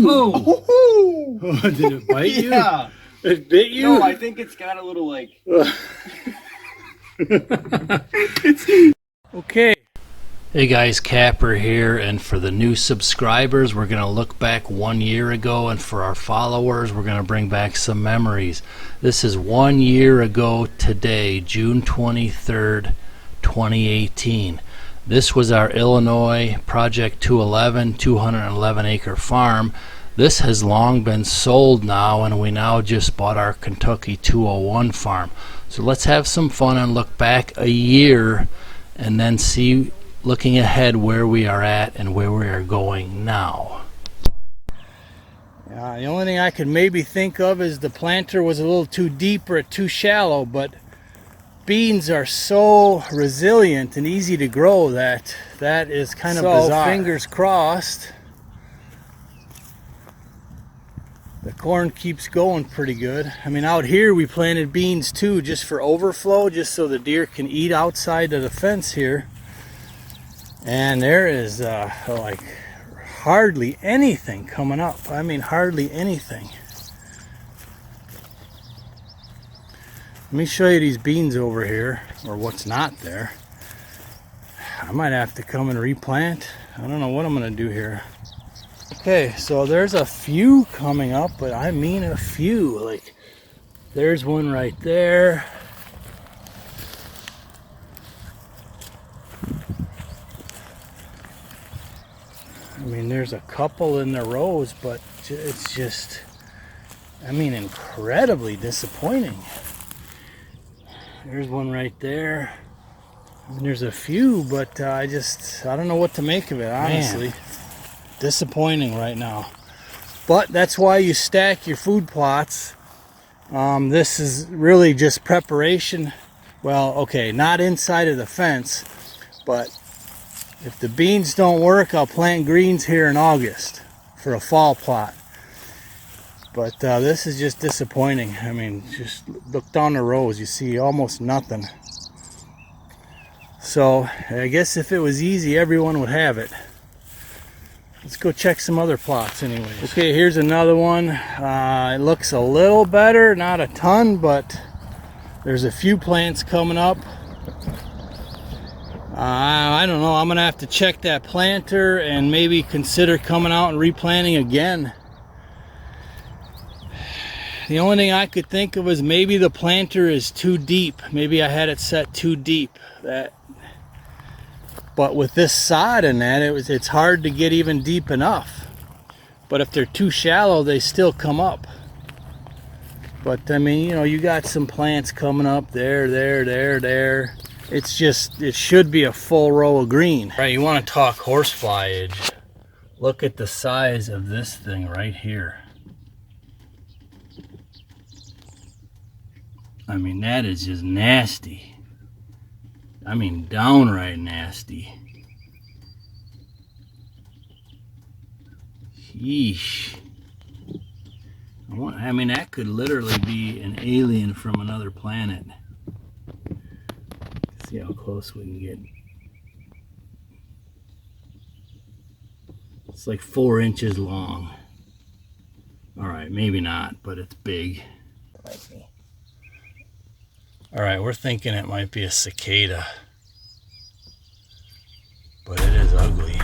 Oh! Oh, did it bite you? Yeah. It bit you? No, I think it's got a little like... Okay. Hey guys, Kapper here, and for the new subscribers, we're going to look back 1 year ago, and for our followers, we're going to bring back some memories. This is 1 year ago today, June 23rd, 2018. This was our Illinois Project 211, 211 acre farm. This has long been sold now, and we now just bought our Kentucky 201 farm. So let's have some fun and look back a year and then see, looking ahead, where we are at and where we are going now. The only thing I could maybe think of is the planter was a little too deep or too shallow, but beans are so resilient and easy to grow that is kind of bizarre. Fingers crossed. The corn keeps going pretty good. I mean, out here we planted beans too, just for overflow, just so the deer can eat outside of the fence here. And there is like hardly anything coming up. I mean, hardly anything. Let me show you these beans over here, or what's not there. I might have to come and replant. I don't know what I'm gonna do here. Okay, so there's a few coming up, but I mean a few. Like, there's one right there. I mean, there's a couple in the rows, but it's just, I mean, incredibly disappointing. There's one right there. And there's a few, but I don't know what to make of it, honestly. Man. Disappointing right now. But that's why you stack your food plots. This is really just preparation. Well, okay, not inside of the fence, but if the beans don't work, I'll plant greens here in August for a fall plot. But this is just disappointing. I mean, just look down the rows, you see almost nothing. So I guess if it was easy, everyone would have it. Let's go check some other plots anyways. Okay, here's another one. It looks a little better, not a ton, but there's a few plants coming up. I don't know, I'm gonna have to check that planter and maybe consider coming out and replanting again. The only thing I could think of is maybe the planter is too deep. Maybe I had it set too deep. But with this sod in that, it's hard to get even deep enough. But if they're too shallow, they still come up. But I mean, you know, you got some plants coming up there. It's just, it should be a full row of green. Right, you want to talk horsefly age. Look at the size of this thing right here. I mean, that is just nasty. I mean, downright nasty. Yeesh. I mean, that could literally be an alien from another planet. Let's see how close we can get. It's like 4 inches long. All right, maybe not, but it's big. Might be. All right, we're thinking it might be a cicada, but it is ugly.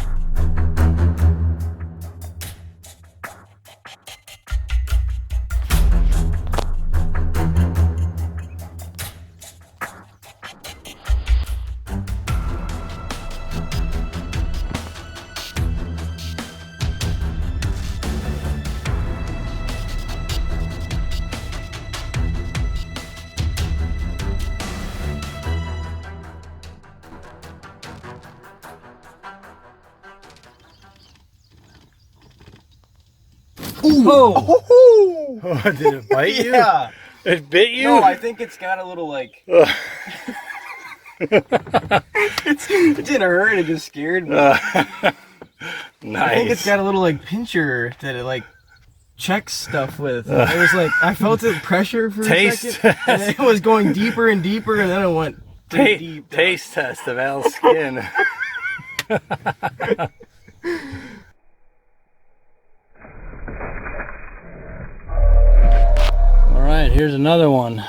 Oh! Oh, did it bite you? Yeah. It bit you? No, I think it's got a little like... it didn't hurt, it just scared me. Nice. I think it's got a little like pincher that it like checks stuff with. It was like, I felt the pressure for a second, and then it was going deeper and deeper, and then it went deep. Taste test of Al's skin. here's another one.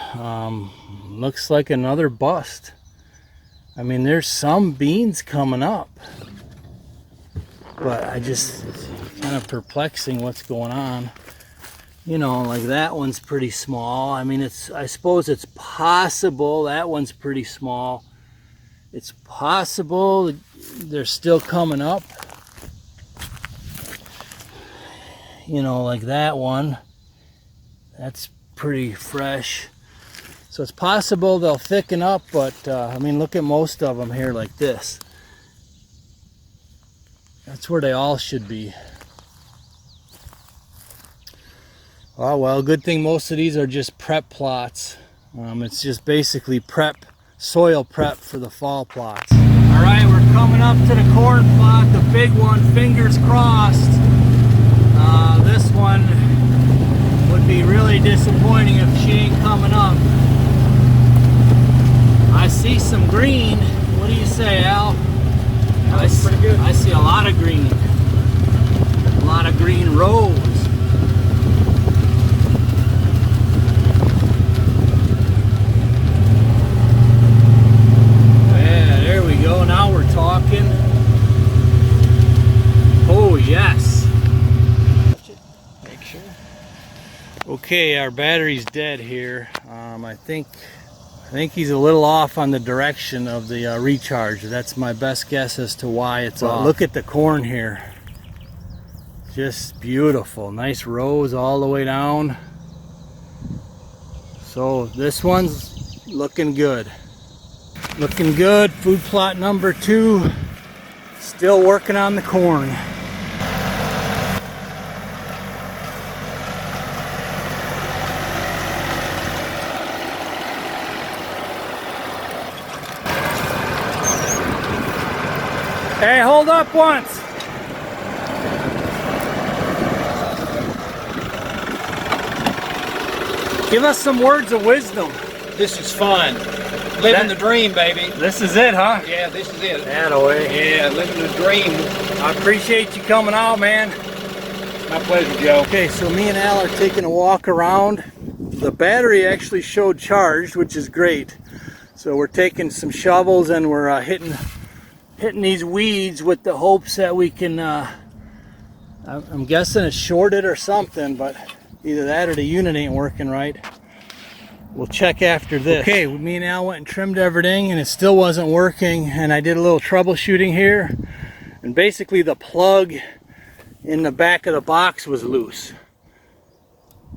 Looks like another bust. I mean, there's some beans coming up, but it's kind of perplexing what's going on. You know, like that one's pretty small. I mean, I suppose it's possible that one's pretty small. It's possible they're still coming up. You know, like that one. That's pretty fresh. So it's possible they'll thicken up, but I mean, look at most of them here like this. That's where they all should be. Oh well, good thing most of these are just prep plots. It's just basically soil prep for the fall plots. All right, we're coming up to the corn plot, the big one, fingers crossed. This one would be really disappointing if she ain't coming up. I see some green. What do you say, Al? That's pretty good. I see a lot of green. A lot of green rows. Yeah, there we go. Now we're talking. Oh, yes. Make sure. Okay, our battery's dead here. I think he's a little off on the direction of the recharge. That's my best guess as to why it's off. Look at the corn here. Just beautiful. Nice rows all the way down. So this one's looking good. Looking good. Food plot number 2. Still working on the corn. Hey, hold up once. Give us some words of wisdom. This is fun. Living the dream, baby. This is it, huh? Yeah, this is it. Attaway. Yeah, living the dream. I appreciate you coming out, man. My pleasure, Joe. Okay, so me and Al are taking a walk around. The battery actually showed charged, which is great. So we're taking some shovels and we're hitting these weeds with the hopes that we can, I'm guessing it's shorted or something, but either that or the unit ain't working right. We'll check after this. Okay, me and Al went and trimmed everything and it still wasn't working, and I did a little troubleshooting here, and basically the plug in the back of the box was loose.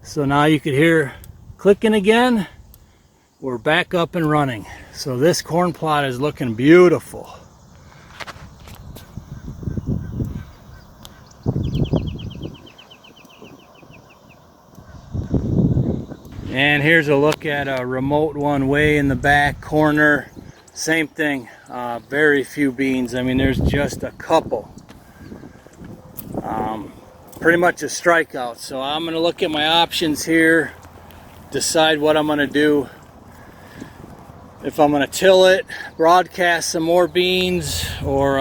So now you could hear clicking again. We're back up and running. So this corn plot is looking beautiful. And here's a look at a remote one way in the back corner. Same thing, very few beans. I mean, there's just a couple. Pretty much a strikeout. So I'm gonna look at my options here, decide what I'm gonna do. If I'm gonna till it, broadcast some more beans, or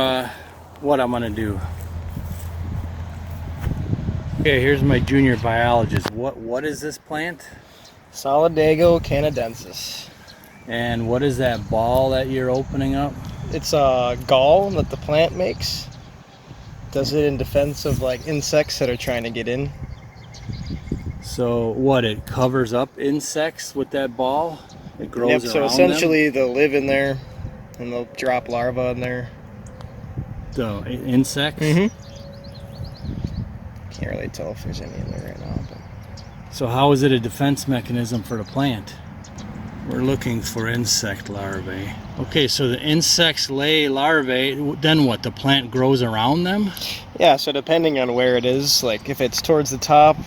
what I'm gonna do. Okay, here's my junior biologist. What is this plant? Solidago canadensis. And what is that ball that you're opening up? It's a gall that the plant makes. Does it in defense of like insects that are trying to get in. So what, it covers up insects with that ball? It grows around them? So essentially they'll live in there and they'll drop larvae in there. The insects? Mm-hmm. Can't really tell if there's any in there right now. But. So how is it a defense mechanism for the plant? We're looking for insect larvae. Okay, so the insects lay larvae, then what? The plant grows around them? Yeah, so depending on where it is, like if it's towards the top,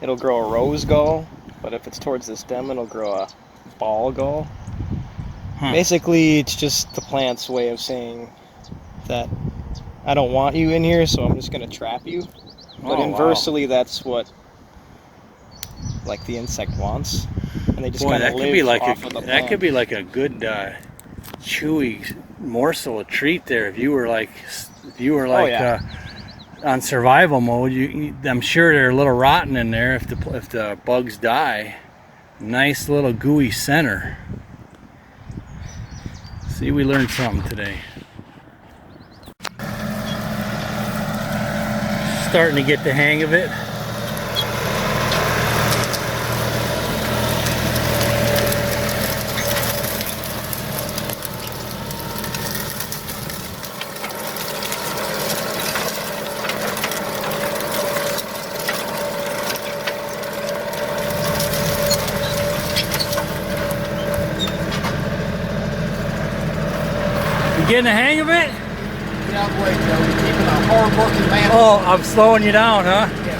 it'll grow a rose gall, but if it's towards the stem, it'll grow a ball gall. Basically, it's just the plant's way of saying that I don't want you in here, so I'm just going to trap you. But inversely, that's what like the insect wants, and they just kind of live off of the plant. That could be like a good chewy morsel of treat there. If you were like on survival mode, I'm sure they're a little rotten in there if the bugs die. Nice little gooey center. See, we learned something today. Starting to get the hang of it. Getting the hang of it? Get out of the way, Joe. You're keeping a hard working man. Oh, I'm slowing you down, huh? Yeah.